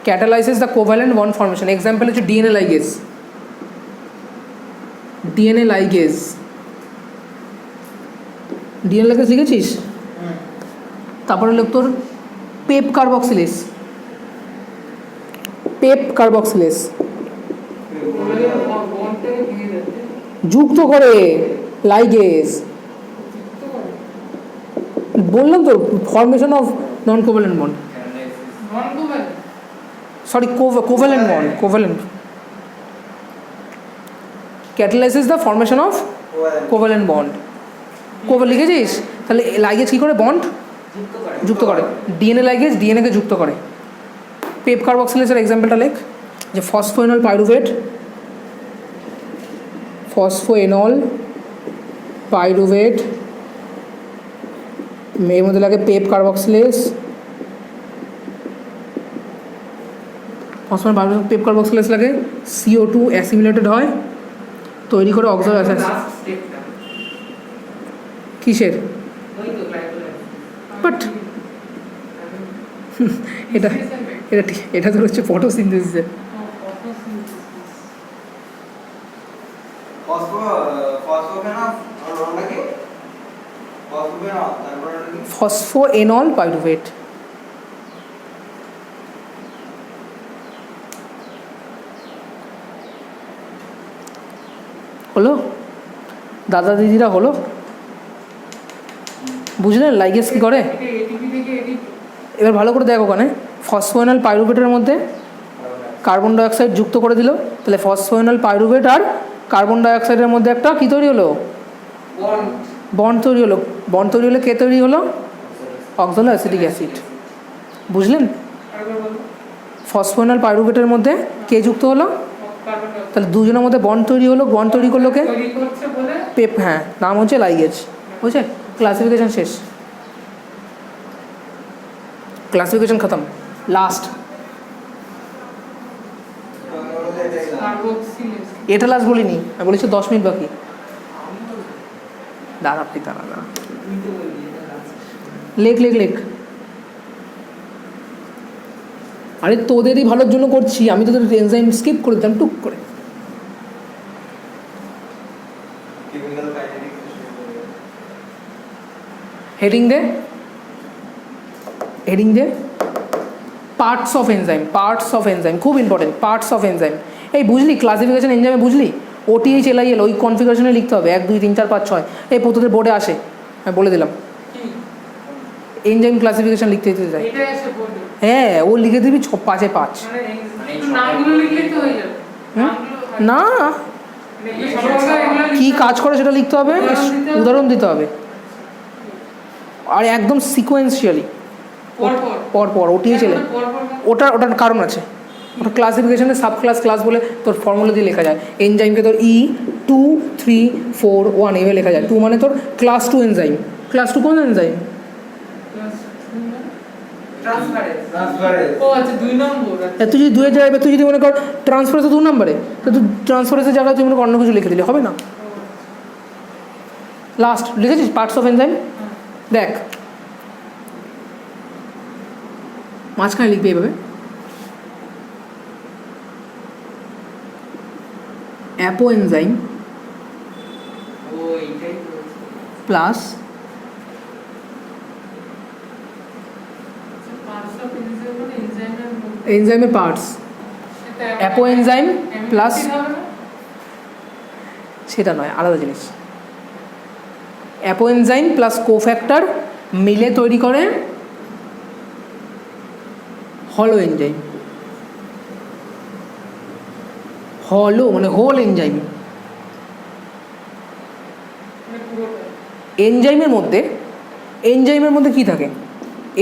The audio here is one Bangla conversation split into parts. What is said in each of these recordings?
catalyzes the covalent bond formation. Example হচ্ছে DNA ligase. DNA ligase লিখেছিস? তারপরে লোক তোর পেপ কার্বক্সিলেস, যুক্ত করে লাইগেজ। বললাম তো formation of non covalent bond, sorry covalent bond, catalysis the formation of covalent bond. লিখেছিস? তাহলে লাইগেজ কী করে বন্ড যুক্ত করে? ডিএনএ লাইগেজ ডিএনএকে যুক্ত করে। পেপ কার্বক্সিলেসের এক্সাম্পলটা লেখ, যে ফসফোএনল পাইরুভেট, এর মধ্যে লাগে পেপ কার্বক্সিলেস, পেপ কার্বক্সিলেস লাগে, CO2 অ্যাসিমিলেটেড হয়, তৈরি করে অক্সাইড অ্যাসিড। কিসের? বাট এটা তো হচ্ছে ফটোসিনথেসিসের। ফসফোএনল পাইরুভেট। হলো দাদা দিদিরা? হলো? বুঝলেন লাইগেজ কী করে? এবার ভালো করে দেখো, ওখানে ফসফোএনল পাইরুভেটের মধ্যে কার্বন ডাইঅক্সাইড যুক্ত করে দিল, তাহলে ফসফোএনল পাইরুভেট আর কার্বন ডাইঅক্সাইডের মধ্যে একটা কী তৈরি হলো? বন্ড তৈরি হলো। বন্ড তৈরি হলে কে তৈরি হলো? অক্সালো অ্যাসিটিক অ্যাসিড। বুঝলেন? ফসফোএনল পাইরুভেটের মধ্যে কে যুক্ত হলো? তাহলে দুজনের মধ্যে বন্ড তৈরি হলো। বন্ড তৈরি করলো কে? পেপ। হ্যাঁ, নাম হচ্ছে লাইগেজ। বুঝছে? ক্লাসিফিকেশন শেষ, ক্লাসিফিকেশন খতম। লাস্ট এটা লাস্ট বলিনি, আমি বলেছি 10 মিনিট বাকি। দাঁড়া লেখ। আরে তোদেরই ভালোর জন্য করছি, আমি তোদের এনজাইম স্কিপ করে দিতাম টুক করে। Heading the parts of enzyme, খুব ইম্পর্টেন্ট। পার্টস অফ এনজাইম, এই বুঝলি ক্লাসিফিকেশন এনজাইমে বুঝলি? OTH LIL ওই কনফিগারেশনে লিখতে হবে, 1 2 3 4 5 6। এই প্রত্যেকদের বোর্ডে আসে, আমি বলে দিলাম। এনজাইম ক্লাসিফিকেশন লিখতে চাই, হ্যাঁ ও লিখে দিবি 5 5। না, কি কাজ করে সেটা লিখতে হবে, উদাহরণ দিতে হবে, আর একদম সিকোয়েন্সিয়ালি পর OTH LIL। ওটার কারণ আছে, ওটা ক্লাসিফিকেশনে সাব ক্লাস বলে তোর ফর্মুলা দিয়ে লেখা যায়। এনজাইমকে তোর E2 3 4 1 এভাবে লেখা যায়। 2 মানে তোর ক্লাস 2 এনজাইম। ক্লাস 2 কোন এনজাইম? তুই যদি 2 এর জায়গায়, তুই যদি মনে কর ট্রান্সফারেন্স 2 নম্বরে, তো তুই ট্রান্সফারেন্সের জায়গায় তুই মনে কর অন্য কিছু লিখে দিলে হবে না? লাস্ট লিখেছিস পার্টস অফ এনজাইম, দেখ মাঝখানে লিখবে এইভাবে, অ্যাপো এনজাইম প্লাস এনজাইমের পার্টস। অ্যাপো এনজাইম প্লাস, সেটা নয়, আলাদা জিনিস। অ্যাপো এনজাইম প্লাস কোফ্যাক্টর মিলে তৈরি করে হলো এনজাইম। হলো মানে হোল এনজাইম। এনজাইমের মধ্যে কি থাকে?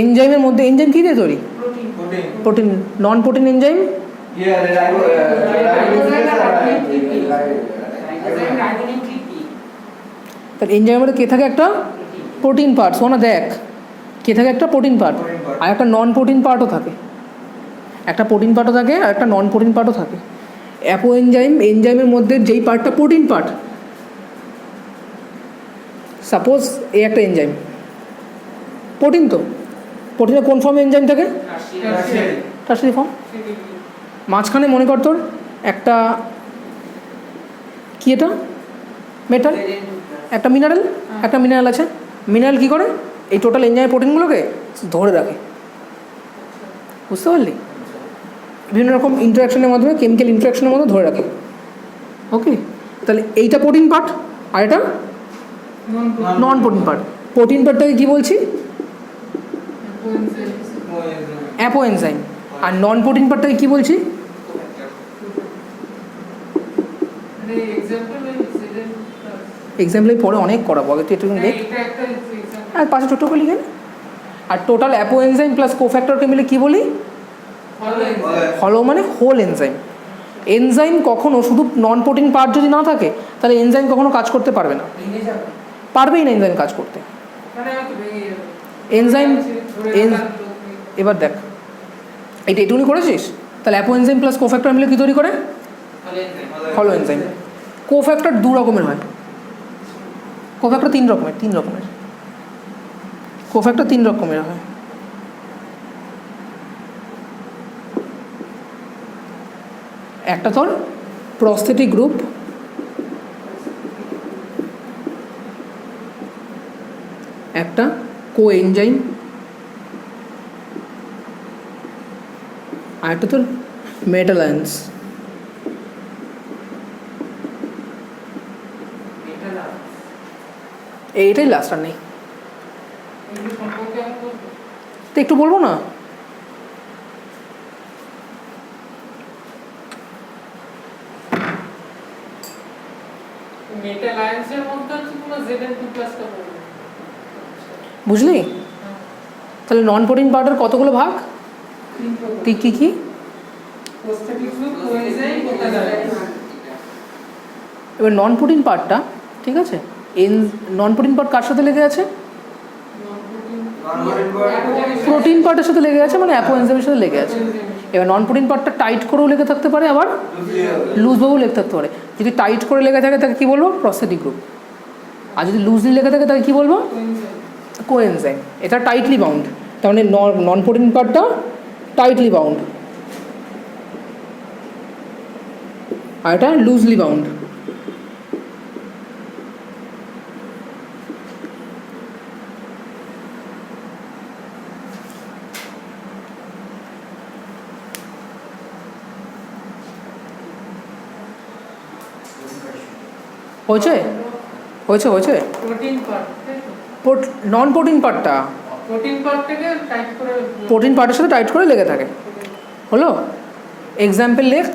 এনজাইমের মধ্যে এনজাইম কী দিয়ে তৈরি? প্রোটিন। নন প্রোটিন এনজাইম তাহলে এনজাইমের মধ্যে কে থাকে? একটা প্রোটিন পার্ট। শোনা দেখ, কে থাকে? একটা প্রোটিন পার্ট, আর একটা নন প্রোটিন পার্টও থাকে। একটা প্রোটিন পার্টও থাকে আর একটা নন প্রোটিন পার্টও থাকে। অ্যাপো এনজাইমের মধ্যে যেই পার্টটা প্রোটিন পার্ট, সাপোজ এই একটা এনজাইম প্রোটিন, তো প্রোটিনের কোন ফর্মে এনজাইম থাকে? Tertiary form. মাঝখানে মনে কর তোর একটা কি, এটা মেটাল, একটা মিনারেল, একটা মিনারেল আছে। মিনারেল কী করে, এই টোটাল এনজাইম প্রোটিনগুলোকে ধরে রাখে, বুঝতে পারলি? বিভিন্ন রকম ইন্টারাকশনের মাধ্যমে, কেমিক্যাল ইন্টারাকশনের মধ্যে ধরে রাখে। ওকে, তাহলে এইটা প্রোটিন পার্ট আর এটা নন প্রোটিন পার্ট। প্রোটিন পার্টটাকে কী বলছি? Apoenzyme. আর নন প্রোটিন পার্টটাকে কী বলছি? এক্সাম্পল পরে অনেক করাবো, আগে তুই একটু দেখ। আর পাশে ছোটো করে লিখে। আর টোটাল অ্যাপো এনজাইম প্লাস কোফ্যাক্টরকে মিলে কী বলি? হলো মানে হোল এনজাইম। এনজাইম কখনো শুধু নন প্রোটিন পার্ট যদি না থাকে তাহলে এনজাইম কখনো কাজ করতে পারবে না, পারবেই না এনজাইম কাজ করতে। এনজাইম এবার দেখ, এটা এটুকুনি করেছিস, তাহলে অ্যাপো এনজাইম প্লাস কোফ্যাক্টর মিলে কী তৈরি করে? হলো এনজাইম। কোফ্যাক্টর দু রকমের হয়, কোফ্যাক্টর তিন রকমের কোফ্যাক্টর তিন রকমের হয়। একটা তোর প্রস্থেটিক গ্রুপ, একটা কোএনজাইম, আর একটা তোর মেটাল আয়ন্স। এইটাই লাস্ট, আর নেই। তো একটু বলবো না? বুঝলি? তাহলে নন প্রোটিন পার্টের কতগুলো ভাগ? কি কি? এবার নন প্রোটিন পার্টটা, ঠিক আছে, নন প্রোটিন পার্ট কার সাথে লেগে আছে? প্রোটিন পার্টের সাথে লেগে আছে, মানে অ্যাপো এনজাইমের সাথে লেগে আছে। এবার নন প্রোটিন পার্টটা টাইট করেও লেগে থাকতে পারে, আবার লুজভাবেও লেগে থাকতে পারে। যদি টাইট করে লেগে থাকে তাকে কী বলবো? Prosthetic group. আর যদি লুজলি লেগে থাকে তাকে কী বলবো? কোএনজাইম। এটা টাইটলি বাউন্ড, তার মানে নন প্রোটিন পার্টটা টাইটলি বাউন্ড আর এটা লুজলি বাউন্ড। হয়েছে হয়েছে হয়েছে নন প্রোটিন পার্টটা প্রোটিন পার্টের সাথে টাইট করে লেগে থাকে, হলো? এক্সাম্পল লেখ,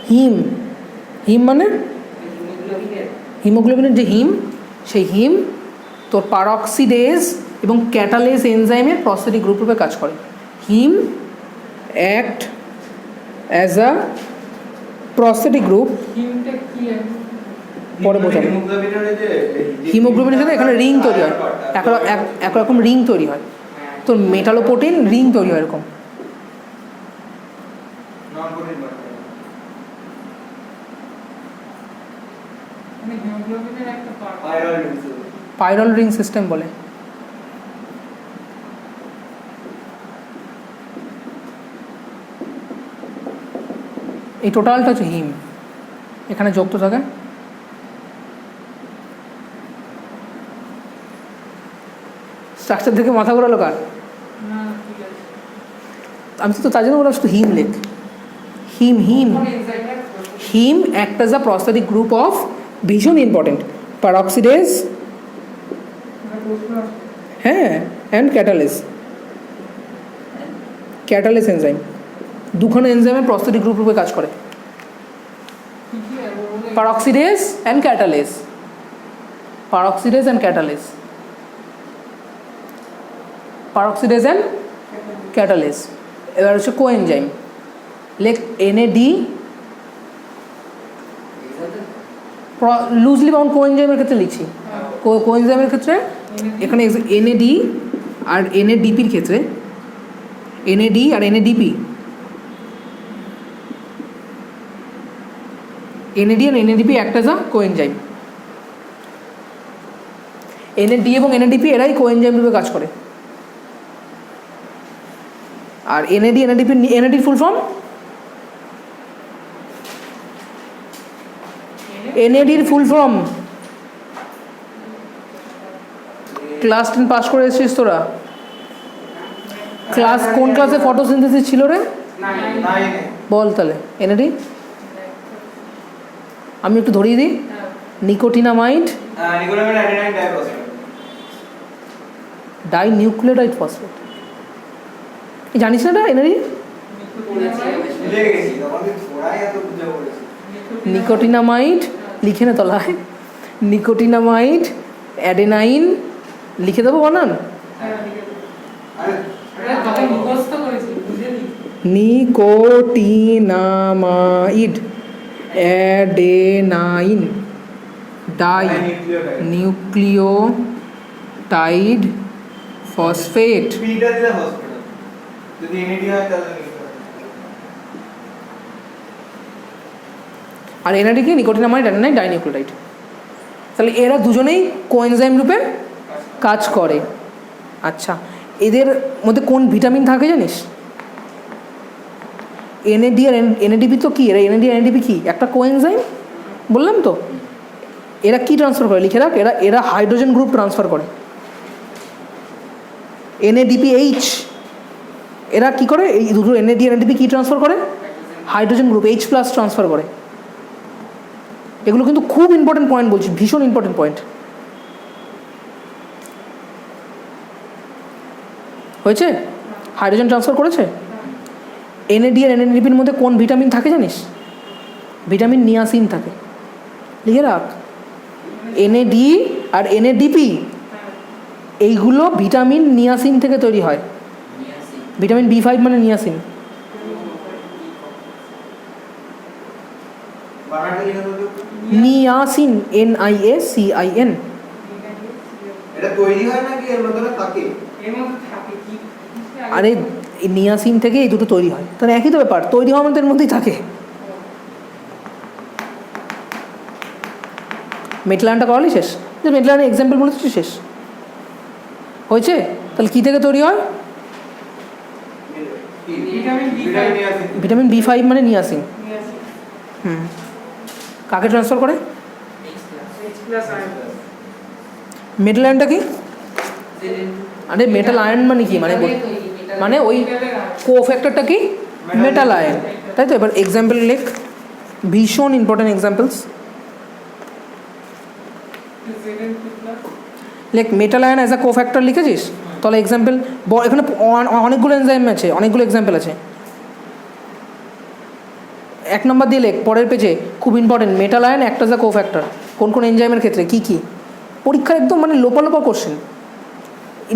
হিম। হিম মানে হিমোগ্লোবিনের যে হিম, সেই হিম তোর পারক্সিডেজ এবং ক্যাটালেজ এনজাইমের প্রস্থেটিক গ্রুপ রূপে কাজ করে। Heme act as a prosthetic group. পরে বোঝাবো। হিমোগ্লোবিনের সাথে এখানে রিং তৈরি হয়, একরকম রিং তৈরি হয়, তোর মেটালোপ্রোটিন রিং তৈরি হয় এরকম। পাইরল রিং সিস্টেম বলে। এই টোটালটা হচ্ছে হিম, এখানে যুক্ত থাকে। স্ট্রাকচার থেকে মাথা ঘোরালো কার? আমি তো তার জন্য বললাম শুধু হিম লেখ। Heme heme heme act as a prosthetic group of, ভীষণ ইম্পর্টেন্ট, পারক্সিডেজ, হ্যাঁ, অ্যান্ড ক্যাটালেস এনজাইম। দুখানে এনজাইমের প্রস্থেটিক গ্রুপ রূপে কাজ করে, peroxidase and catalase. Peroxidase and catalase, peroxidase and catalase. এবার হচ্ছে কোএনজাইম, লেখ NAD। লুজলি বাউন্ড কোএনজাইমের ক্ষেত্রে লিখছি, কোএনজাইমের ক্ষেত্রে এখানে NAD আর NADPর ক্ষেত্রে NAD আর NADP, NAD আর NADP একটা যা কোএনজাইম। NAD এবং NADP এরাই কোএনজাইম রূপে কাজ করে। আর এনএডি এনএডিপি, এনএডির ফুল ফর্ম, এনএডির ফুল ফর্ম ক্লাস 10 পাস করে এসেছিস তোরা? ক্লাস কোন ক্লাসে ফটোসিনথেসিস ছিল রে? বল তাহলে এনএডি। আমি একটু ধরিয়ে দিই, নিকোটিনামাইড ডাইনিউক্লিওটাইড ফসফেট, জানিস না এনএডি? নিকোটিনামাইড লিখে না তলায়, নিকোটিনামাইড অ্যাডেনাইন লিখে দেবো বানান, নিকোটিনামাইড অ্যাডেনাইন ডাইনিউক্লিওটাইড ফসফেট। আর এনএডি কি? Nicotinamide adenine dinucleotide. তাহলে এরা দুজনেই কোএনজাইম রূপে কাজ করে। আচ্ছা, এদের মধ্যে কোন ভিটামিন থাকে জানিস? এনএডি আর এনএডিপি তো কি, এরা এনএডি আর এনএডিপি কি একটা কোএনজাইম বললাম তো। এরা কি ট্রান্সফার করে লিখে রাখ, এরা হাইড্রোজেন গ্রুপ ট্রান্সফার করে। এনএডিপিএইচ এরা কি করে? এই দুটো এনএডি এনএডিপি কি ট্রান্সফার করে? হাইড্রোজেন গ্রুপ H+ ট্রান্সফার করে। এগুলো কিন্তু খুব ইম্পর্টেন্ট পয়েন্ট বলছি, ভীষণ ইম্পর্টেন্ট পয়েন্ট। হয়েছে? হাইড্রোজেন ট্রান্সফার করেছে। এনএডি আর এনএডিপির মধ্যে কোন ভিটামিন থাকে জানিস? ভিটামিন নিয়াসিন থাকে, লিখে রাখ। এনএডি আর এনএডিপি এইগুলো ভিটামিন নিয়াসিন থেকে তৈরি হয়। ভিটামিন B5 মানে নিয়াসিন। Niacin NIACIN। এটা তৈরি হয় নাকি এর মধ্যে থাকে? এর মধ্যে থাকে কি? আরে নিয়াসিন থেকে এই দুটো তৈরি হয়, তাহলে একই তো ব্যাপার, তৈরি হওয়ার মধ্যে এর মধ্যেই থাকে। মেটাল আয়নটা করালি শেষ, যে মেটাল আয়নের এক্সাম্পল বলেছি শেষ হয়েছে। তাহলে কী থেকে তৈরি হয়? ভিটামিন B5 মানে নিয়াসিন। কাকে ট্রান্সফার করে? মেটাল আয়নটা কি? আরে মেটাল আয়ন মানে কি, মানে ওই কোফ্যাক্টরটা কি? মেটাল আয়ন, তাই তো। এবার এক্সাম্পল লেখ, ভীষণ ইম্পর্টেন্ট এক্সাম্পলস লেখ। Metal ion as a cofactor লিখেছিস? তাহলে এক্সাম্পল এখানে অনেকগুলো এনজাইম আছে, অনেকগুলো এক্সাম্পল আছে। 1 নম্বর দিয়ে লেখ পরের পেজে, খুব important. Metal ion act as a cofactor কোন কোন এনজাইমের ক্ষেত্রে, কী কী? পরীক্ষার একদম লোপা কোশ্চেন,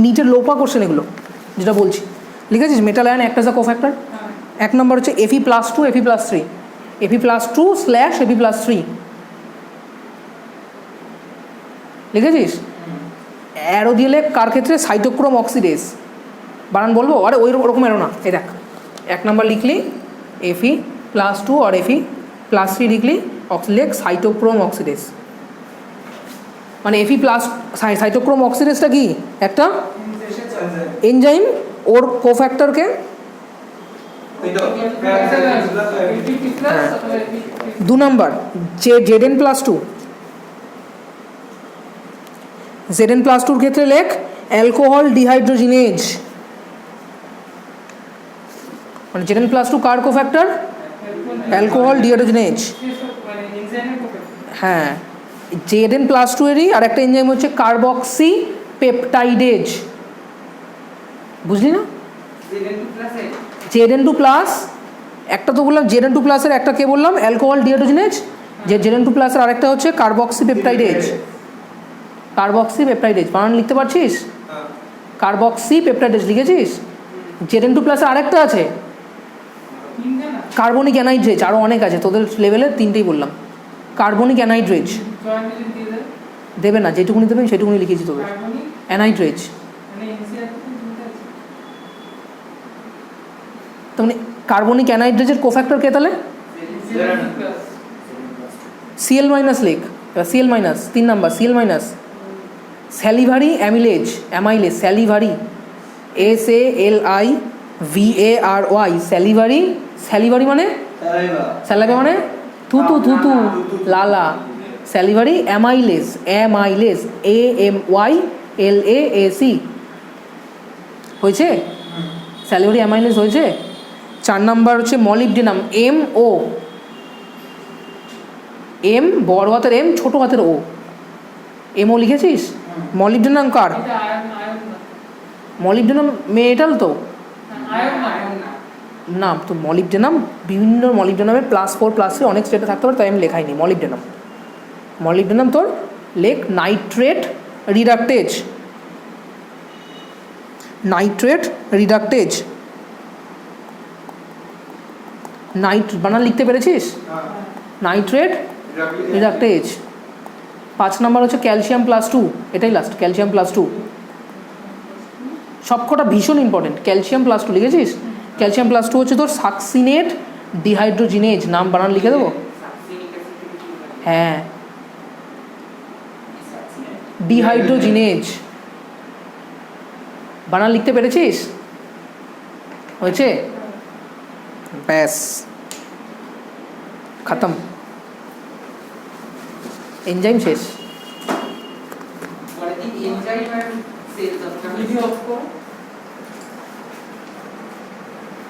নিচের লোপা কোশ্চেন এগুলো যেটা বলছি। লিখেছিস metal ion act as a cofactor? 1 number হচ্ছে Fe+2 Fe+3, Fe+2/Fe+3 লিখেছিস? অ্যারো দিয়ে লেখ কার ক্ষেত্রে? Cytochrome oxidase. বানান বলবো? আরে ওই ওরকম অ্যারো না, এই দেখ 1 নম্বর লিখলি Fe+2 আর Fe+3 লিখলি, লেখ সাইটোক্রোম অক্সিডেজ। মানে Fe+ সাইটোক্রোম অক্সিডেজটা কি? একটা এনজাইম, ওর কোফ্যাক্টরকে 2 নম্বর Zn+2, Zn+2 ক্ষেত্রে লেখ অ্যালকোহল ডিহাইড্রোজিনেজ। মানে Zn+2 কার কোফ্যাক্টর? Alcohol dehydrogenase. হ্যাঁ, Zn+2 এরই আর একটা এনজাইম হচ্ছে কার্বক্সি পেপটাইডেজ। বুঝলি না? Zn2+, একটা তো বললাম Zn2+ এর, একটা কে বললাম? Alcohol dehydrogenase. Zn2+ এর আরেকটা হচ্ছে কার্বক্সি পেপটাইডেজ। কার্বক্সি পেপটাইডেজ বানান লিখতে পারছিস? Carboxy peptidase লিখেছিস? Zn2+ এর আরেকটা আছে কার্বনিক অ্যানাইড্রেজ, আরও অনেক আছে, তোদের লেভেলে 3টেই বললাম। কার্বনিক অ্যানাইড্রেজ দেবে না, যেটুকুনি দেবেন সেটুকুনি লিখেছি তোদের। অ্যানাইড্রেজ তার মানে কার্বনিক অ্যানাইড্রেজের কোফ্যাক্টর কে তাহলে? Cl- লেখ। এবার Cl-, 3 number Cl-, salivary amylase, salivary SALI VARY, salivary. Salivary মানে স্যালাইভা মানে থুতু থুতু লালা। স্যালিভারি অ্যামাইলেজ, অ্যামাইলেজ AMYLAAC হয়েছে। স্যালিভারি অ্যামাইলেজ হয়েছে। 4 নাম্বার হচ্ছে মলিবডেনাম, MO, M বড় হাতের M ছোট হাতের O, MO লিখেছিস? মলিবডেনাম কার? মলিবডেনাম মেটাল তো না, তো মলিবডেনাম বিভিন্ন মলিবডেনামের +4+3 অনেক স্টেটে থাকতে পারে, তাই আমি লেখাইনি মলিবডেনাম। মলিবডেনাম তোর লেখ nitrate reductase, nitrate reductase. Night বানান লিখতে পেরেছিস? Nitrate reductase. 5 নাম্বার হচ্ছে ক্যালসিয়াম +2, এটাই লাস্ট, ক্যালসিয়াম +2 সবকটা ভীষণ ইম্পর্টেন্ট। ক্যালসিয়াম +2 লিখেছিস? ক্যালসিয়াম +2 হচ্ছে তোর সাকসিনেট ডিহাইড্রোজিনেজ, নাম বানান লিখে দেবো? হ্যাঁ, ডিহাইড্রোজিনেজ বানান লিখতে পেরেছিস? হয়েছে, ব্যাস খতম, এনজাইম শেষ। এনজাইম আর সেলস